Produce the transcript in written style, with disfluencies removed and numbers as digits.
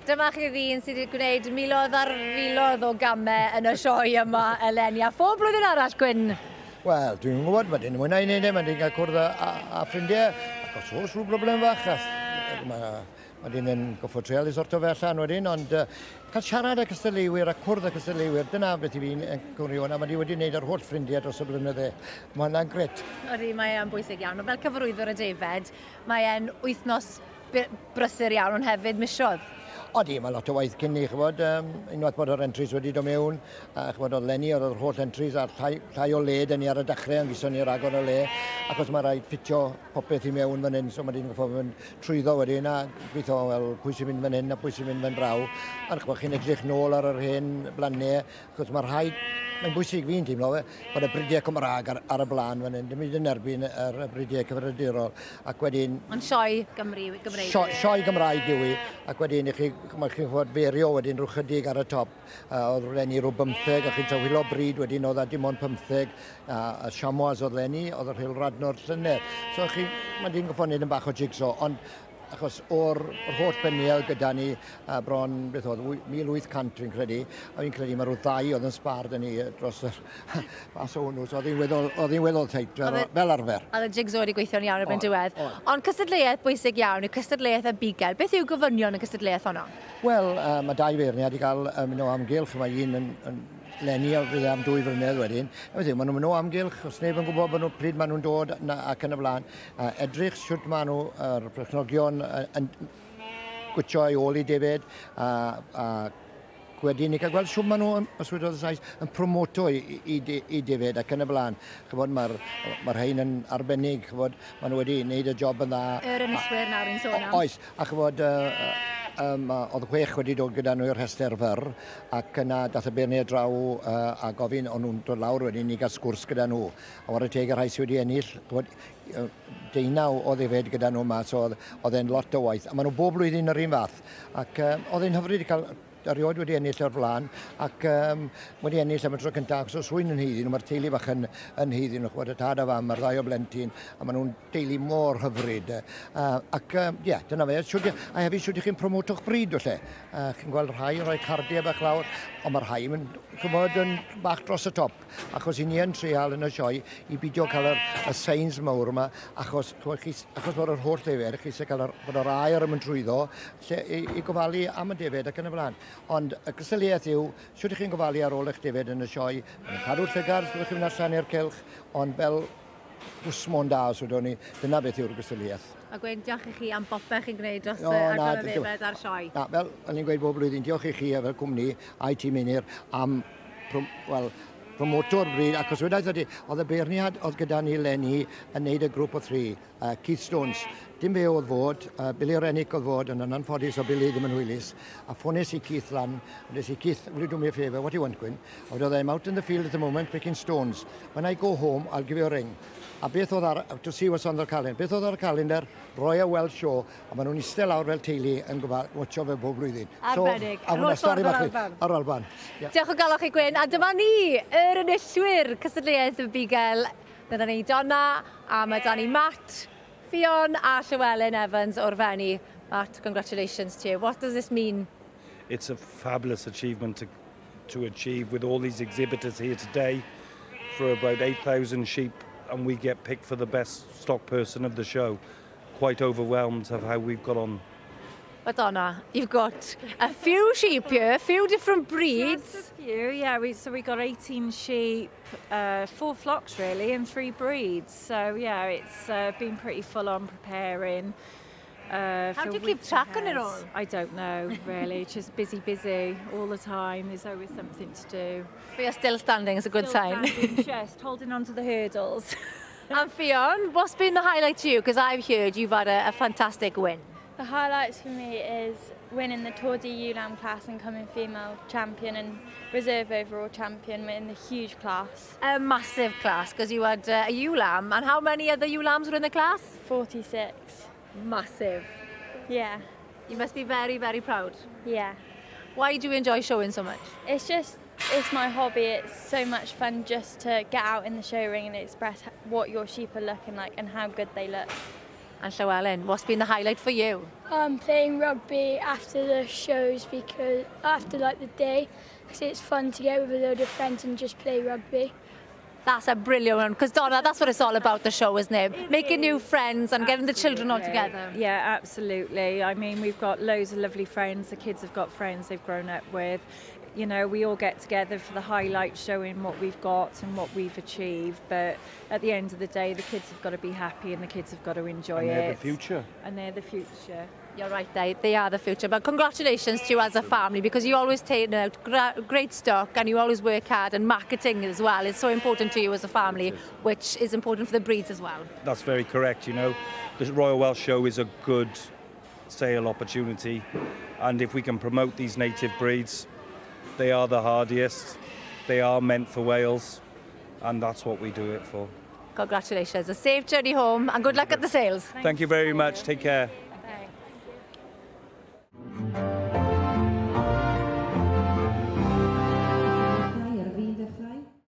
Dyma chi ddyn sydd wedi gwneud miloedd ar filoedd o gamau yn y sioe yma eleni. A phob blwyddyn arall, Gwynne? Wel, dwi'n gwybod, mae dyn mwynhau wneud e, mae dyn cael cwrdd â ffrindiau, ac os oes rhyw broblem fach, mae dyn yn goffo treol i sorto fe allan wedyn, ond cael siarad â cystadleuwyr a cwrdd â cystadleuwyr, dyna beth i fi'n gwrio'n, a mae di wedi wneud ar holl ffrindiau dros y blynydde. Mae hwnna'n gret. Odi, mae e'n bwysig iawn. Fel cyfarwyddwr y Defaid, mae e'n wythnos brysur iawn, ond hefyd misiodd. Odi, mae lot o waith cyn ni, chybod, unwaith bod yr entries wedi dod mewn, chybod, oedd Lenny, oedd yr holl entries a'r llai o led yn ni ar y dechrau, yn gyson ni'r agor o le, achos mae rhaid ffitio popeth i mewn fan hyn, so mae di'n goffo fynd trwyddo wedyn, a gweithio, wel, pwy sy'n mynd fan hyn a pwy sy'n mynd fan draw, a chybod, chi'n edrych nôl ar yr hen blannau, achos mae rhaid, mae'n bwysig fi'n teimlo fe, bod y bridiau Cymraeg ar y blaen fan hyn, dim yn erbyn y bridiau cyfrifiadurol, ac wedyn... Ond sioe Gymreig. Sioe Gymraeg yw i, ac wedyn mae chi'n fod ferio wedyn rhyw chydig ar y top. Oedd Lenny rhyw 15, a chi'n tawilo bryd wedyn oedd dim ond 15, a siamoas oedd Lenny, oedd yr Hil Radnor llynedd. So mae di'n goffo wneud yn bach o jigsaw, ond achos o'r holl beniel gyda ni bron, beth oedd, 1800 fi'n credu, a fi'n credu mae rhyw ddau oedd yn sbar dyn ni dros yr fas o hwnnw, so oedd hi'n weddol teit, fel arfer. Oedd y jigsaw wedi gweithio'n iawn erbyn diwedd. Ond cystadleuaeth bwysig iawn yw cystadleuaeth y bugel. Beth yw gofynion y cystadleuaeth honno? Wel, mae dau beirniad wedi cael mynd o amgylch, mae un yn Lenny am 2 flynedd wedyn. Maen nhw'n mynd o amgylch, os neb yn gwybod pryd maen nhw'n dod ac yn y blaen. Edrych siwt maen nhw'r perchnogion yn gwtio ei ôl i Defaid, a wedyn ni cael gweld siwt maen nhw, os wedodd y Sais, yn promoto i Defaid ac yn y blaen. Chybod, mae'r rhain yn arbennig, chybod, maen nhw wedi gwneud y job yn dda. Yr ynyswyr nawr i'n sôn am. Oes, a chybod, oedd 6 wedi dod gyda nhw i'r rhestr fyr, ac yna dath y beirniau draw a gofyn o'n nhw'n dod lawr wedyn ni gael sgwrs gyda nhw. A war y teg y rhai sydd wedi ennill, 19 o Defaid gyda nhw yma, so oedd e'n lot o waith. A maen nhw bob blwyddyn yr un fath, ac oedd e'n hyfryd i cael erioed wedi ennill o'r blaen, ac wedi ennill am y tro cyntaf, achos o swyn yn hyddi nhw, mae'r teulu bach yn hyddi nhw, chwad y tad a fam, mae'r ddau o blentyn, a maen nhw'n teulu mor hyfryd. Ac dyna fe, a hefyd siwyd i chi'n promoto'ch bryd o lle. Chi'n gweld rhai yn rhoi cardiau bach lawr, ond mae'r rhai yn cymod yn bach dros y top, achos i ni yn treial yn y sioe i beidio cael y seins mawr yma, achos bod yr holl Defaid, chi eisiau cael bod yr air yn mynd trwyddo, i gofalu am y Defaid ac yn y blaen. Ond y cystadleuaeth yw, siwt chi'n gofalu ar ôl eich Defaid yn y sioe, yn cadw'r llygad, byddwch chi'n mynd allan i'r cylch, ond fel wsmon da, so dyna beth yw'r cystadleuaeth. A Gwynne, diolch i chi am bopeth chi'n gwneud dros Adran Defaid a'r sioe. Na, fel ni'n gweud bob blwyddyn, diolch i chi fel cwmni a'i tîm unir am promoto'r bryd, ac os wedi'i oedd y beirniad oedd gyda ni Lenny yn neud y grŵp o 3, Keith Stones. Dim fe oedd fod, Billy Rennick oedd fod, yn anffodus o Billy ddim yn hwylus, a ffones i Keith lan, a des i Keith, will you do me a favour, what do you want, Gwynne? A wedodd I'm out in the field at the moment picking stones. When I go home, I'll give you a ring. A beth oedd to see what's on the calendar. Beth oedd ar y calendar, Royal Welsh Show, a maen nhw'n eistedd lawr fel teulu yn watcho fe bob blwyddyn. Arbennig. A hwnna stori bach ar Alban. Diolch o galwch i Gwynne, a dyma ni, yr enillwyr cystadleuaeth y bugel. Dyna ni Donna, a mae da ni Matt, Fion a Llewellyn Evans o'r Fenni. Matt, congratulations to you. What does this mean? It's a fabulous achievement to achieve with all these exhibitors here today for about 8,000 sheep, and we get picked for the best stock person of the show. Quite overwhelmed of how we've got on. But Donna, you've got a few sheep here, a few different breeds. Just a few, yeah. So we got 18 sheep, 4 flocks really, and 3 breeds. So yeah, it's been pretty full on preparing. How do you keep track on it all? I don't know, really. Just busy all the time. There's always something to do. But you're still standing, it's a good sign. Just holding on to the hurdles. And Fion, what's been the highlight to you? Because I've heard you've had a fantastic win. The highlights for me is winning the Tour de ULAM class and coming female champion and reserve overall champion in the huge class. A massive class, because you had a ULAM. And how many other ULAMs were in the class? 46. Massive. Yeah. You must be very, very proud. Yeah. Why do you enjoy showing so much? It's my hobby. It's so much fun just to get out in the show ring and express what your sheep are looking like and how good they look. And Llewellyn, what's been the highlight for you? Playing rugby after the shows, because after like the day, because it's fun to get with a load of friends and just play rugby. That's a brilliant one, because Donna, that's what it's all about, the show, isn't it? Making new friends and getting the children all together. Yeah, absolutely. I mean, we've got loads of lovely friends. The kids have got friends they've grown up with. You know, we all get together for the highlights, showing what we've got and what we've achieved. But at the end of the day, the kids have got to be happy and the kids have got to enjoy it. And they're the future. And they're the future. You're right, they are the future. But congratulations to you as a family, because you always take out great stock and you always work hard, and marketing as well is so important to you as a family, which is important for the breeds as well. That's very correct. You know, the Royal Welsh Show is a good sale opportunity, and if we can promote these native breeds, they are the hardiest, they are meant for Wales, and that's what we do it for. Congratulations, a safe journey home and good luck at the sales. Thank you very much, take care.